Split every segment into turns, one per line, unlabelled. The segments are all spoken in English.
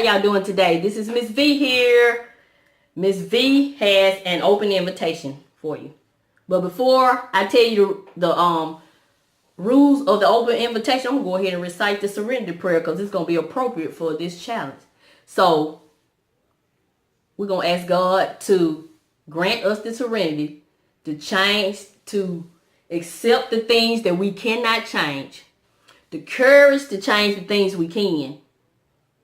y'all doing today? This is Miss V here. Miss V has an open invitation for you. But before I tell you the rules of the open invitation, I'm going to go ahead and recite the serenity prayer because it's going to be appropriate for this challenge. So we're going to ask God to grant us the serenity to change, to accept the things that we cannot change, the courage to change the things we can,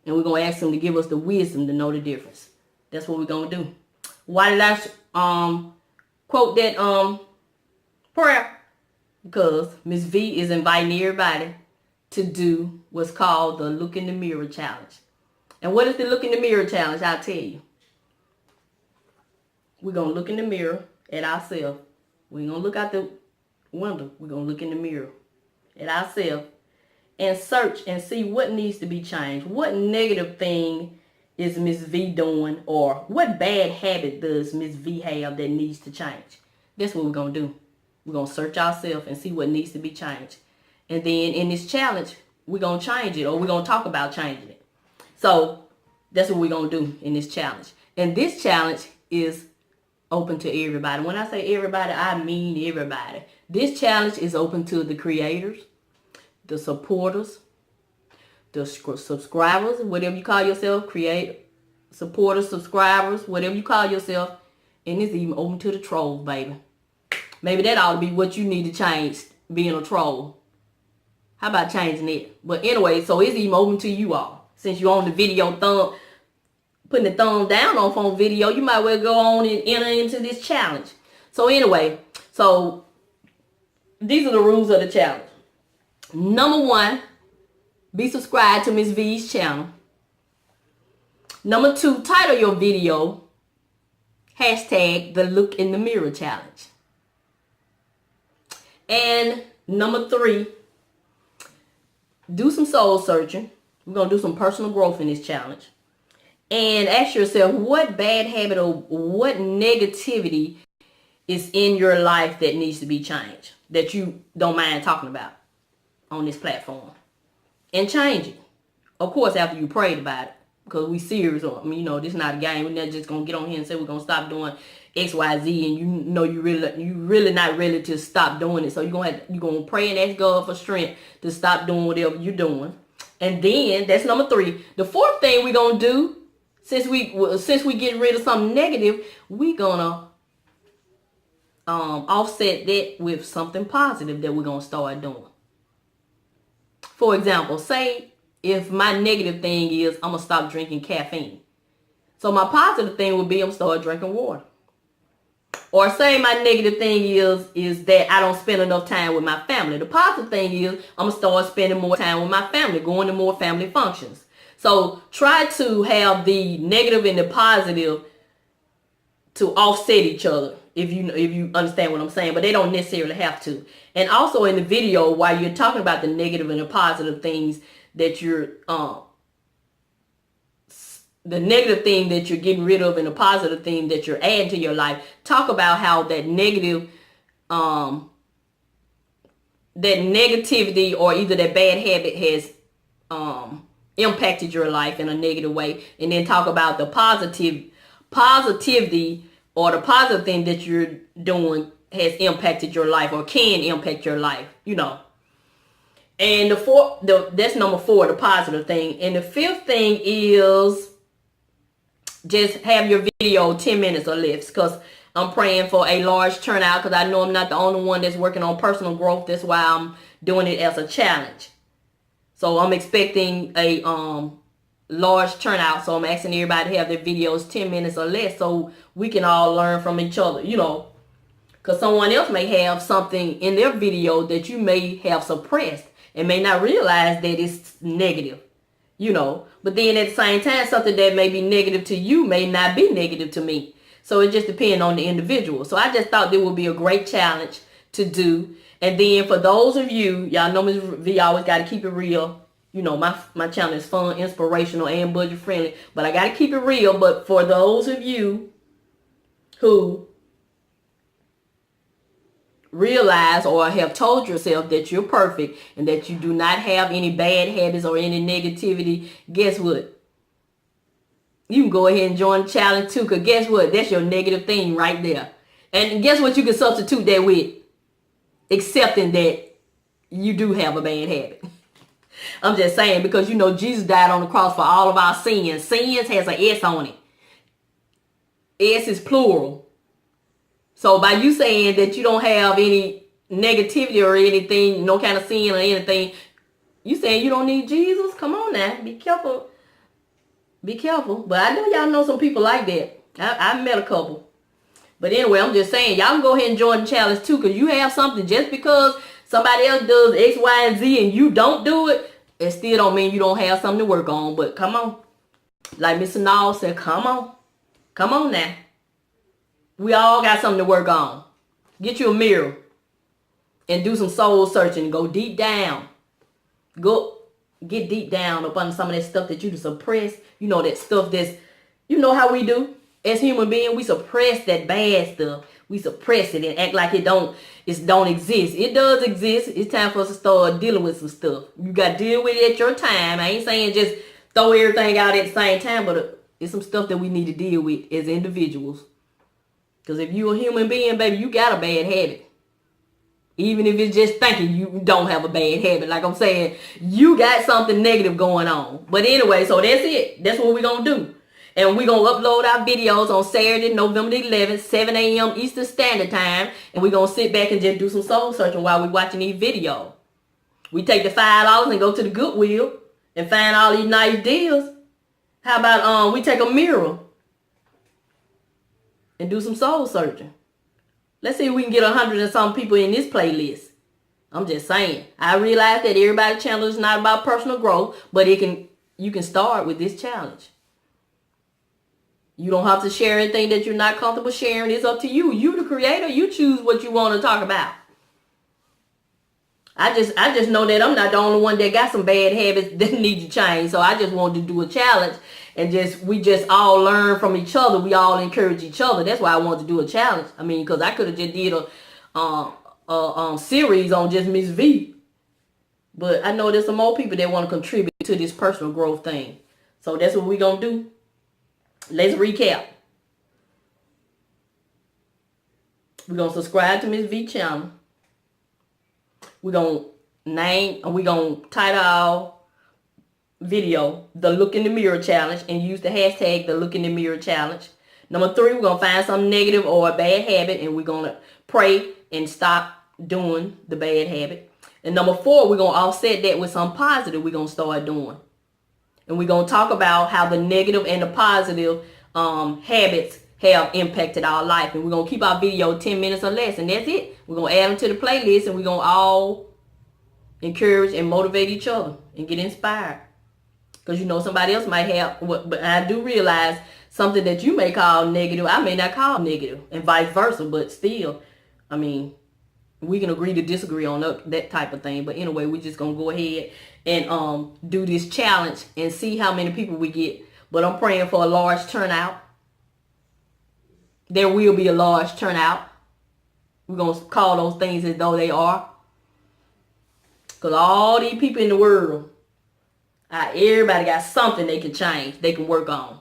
and we're going to ask him to give us the wisdom to know the difference. That's what we're going to do. Why did I quote that prayer? Because Miss V is inviting everybody to do what's called the Look in the Mirror Challenge. And what is the Look in the Mirror Challenge? I'll tell you. We're going to look in the mirror at ourselves. We ain't going to look out the window. We're going to look in the mirror at ourselves and search and see what needs to be changed. What negative thing is Miss V doing, or what bad habit does Miss V have that needs to change? That's what we're going to do. We're going to search ourselves and see what needs to be changed. And then in this challenge, we're going to change it, or we're going to talk about changing it. So that's what we're going to do in this challenge. And this challenge is open to everybody. When I say everybody, I mean everybody. This challenge is open to the creators, the supporters, the subscribers, whatever you call yourself, supporters, subscribers, whatever you call yourself. And it's even open to the trolls, baby. Maybe that ought to be what you need to change, being a troll. How about changing it? But anyway, so it's even open to you all. Since you're on the video putting the thumb down on phone video, you might well go on and enter into this challenge. So anyway, so these are the rules of the challenge. Number 1, be subscribed to Miss V's channel. Number 2, title your video hashtag the Look in the Mirror Challenge. And number 3, do some soul searching. We're going to do some personal growth in this challenge. And ask yourself, what bad habit or what negativity is in your life that needs to be changed, that you don't mind talking about on this platform, and change it. Of course, after you prayed about it, because we serious. I mean, this is not a game. We're not just gonna get on here and say we're gonna stop doing X, Y, Z, and you really not ready to stop doing it. So you're gonna pray and ask God for strength to stop doing whatever you're doing. And then that's number 3. The 4th thing we're gonna do, since we get rid of something negative, we're gonna offset that with something positive that we're gonna start doing. For example, say if my negative thing is I'm going to stop drinking caffeine. So my positive thing would be I'm going to start drinking water. Or say my negative thing is that I don't spend enough time with my family. The positive thing is I'm going to start spending more time with my family, going to more family functions. So try to have the negative and the positive to offset each other, if you understand what I'm saying, but they don't necessarily have to. And also in the video, while you're talking about the negative and the positive things that you're the negative thing that you're getting rid of and the positive thing that you're adding to your life, talk about how that negative that negativity or either that bad habit has impacted your life in a negative way, and then talk about the positivity or the positive thing that you're doing has impacted your life or can impact your life, And that's number 4, the positive thing. And the 5th thing is just have your video 10 minutes or less, because I'm praying for a large turnout, because I know I'm not the only one that's working on personal growth. That's why I'm doing it as a challenge. So I'm expecting a large turnout. So I'm asking everybody to have their videos 10 minutes or less so we can all learn from each other, because someone else may have something in their video that you may have suppressed and may not realize that it's negative, but then at the same time, something that may be negative to you may not be negative to me. So it just depends on the individual. So I just thought there would be a great challenge to do. And then for those of you, y'all know Ms. V always got to keep it real. My channel is fun, inspirational, and budget friendly, but I got to keep it real. But for those of you who realize or have told yourself that you're perfect and that you do not have any bad habits or any negativity, guess what? you can go ahead and join the challenge too. Because guess what? That's your negative thing right there. And guess what you can substitute that with? Accepting that you do have a bad habit. I'm just saying, because you know Jesus died on the cross for all of our sins. Sins has an S on it. S is plural. So by you saying that you don't have any negativity or anything, no kind of sin or anything, you saying you don't need Jesus? Come on now. Be careful. Be careful. But I know y'all know some people like that. I've met a couple. But anyway, I'm just saying, y'all can go ahead and join the challenge too, because you have something. Just because somebody else does X, Y, and Z and you don't do it, it still don't mean you don't have something to work on. But come on. Like Mr. Nall said, come on. Come on now. We all got something to work on. Get you a mirror and do some soul searching. Go deep down. Go get deep down up under some of that stuff that you suppress. You know, that stuff that's, you know how we do. As human beings, we suppress that bad stuff. We suppress it and act like it don't exist. It does exist. It's time for us to start dealing with some stuff. You got to deal with it at your time. I ain't saying just throw everything out at the same time, but it's some stuff that we need to deal with as individuals. Because if you're a human being, baby, you got a bad habit. Even if it's just thinking you don't have a bad habit. Like I'm saying, you got something negative going on. But anyway, so that's it. That's what we're going to do. And we're going to upload our videos on Saturday, November the 11th, 7 a.m. Eastern Standard Time. And we're going to sit back and just do some soul searching while we're watching these videos. We take the $5 and go to the Goodwill and find all these nice deals. How about we take a mirror and do some soul searching? Let's see if we can get 100 and some people in this playlist. I'm just saying. I realize that everybody's channel is not about personal growth, but you can start with this challenge. You don't have to share anything that you're not comfortable sharing. It's up to you. You the creator. You choose what you want to talk about. I just know that I'm not the only one that got some bad habits that need to change. So I just wanted to do a challenge and we just all learn from each other. We all encourage each other. That's why I wanted to do a challenge. I mean, because I could have just did a series on just Miss V. But I know there's some more people that want to contribute to this personal growth thing. So that's what we're going to do. Let's recap. We're going to subscribe to Miss V channel. We're going to title our video The Look in the Mirror Challenge and use the hashtag The Look in the Mirror Challenge. Number 3, we're going to find something negative or a bad habit and we're going to pray and stop doing the bad habit. And number 4, we're going to offset that with something positive we're going to start doing. And we're going to talk about how the negative and the positive habits have impacted our life. And we're going to keep our video 10 minutes or less. And that's it. We're going to add them to the playlist and we're going to all encourage and motivate each other and get inspired. Because you know somebody else might have, but I do realize something that you may call negative, I may not call negative and vice versa. But still, I mean, we can agree to disagree on that type of thing. But anyway, we're just going to go ahead and do this challenge and see how many people we get. But I'm praying for a large turnout. There will be a large turnout. We're going to call those things as though they are. Because all these people in the world, everybody got something they can change, they can work on.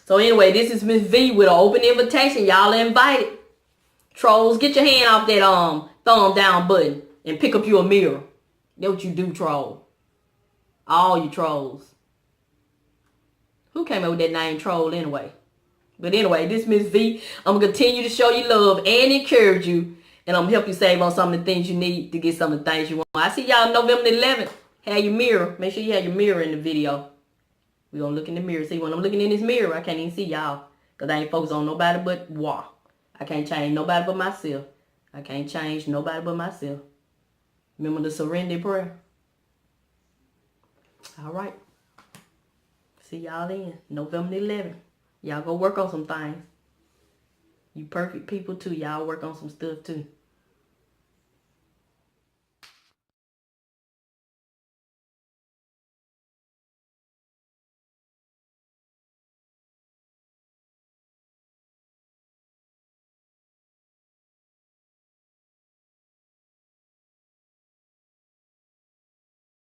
So anyway, this is Miss V with an open invitation. Y'all are invited. Trolls, get your hand off that thumb down button and pick up you a mirror. That's what you do, troll. All you trolls. Who came up with that name troll anyway? But anyway, this Miss V. I'm going to continue to show you love and encourage you. And I'm going to help you save on some of the things you need to get some of the things you want. I see y'all November the 11th. Have your mirror. Make sure you have your mirror in the video. We're going to look in the mirror. See, when I'm looking in this mirror, I can't even see y'all. Because I ain't focused on nobody but Wah. I can't change nobody but myself. I can't change nobody but myself. Remember the surrender prayer? All right. See y'all then. November the 11th. Y'all go work on some things. You perfect people too. Y'all work on some stuff too.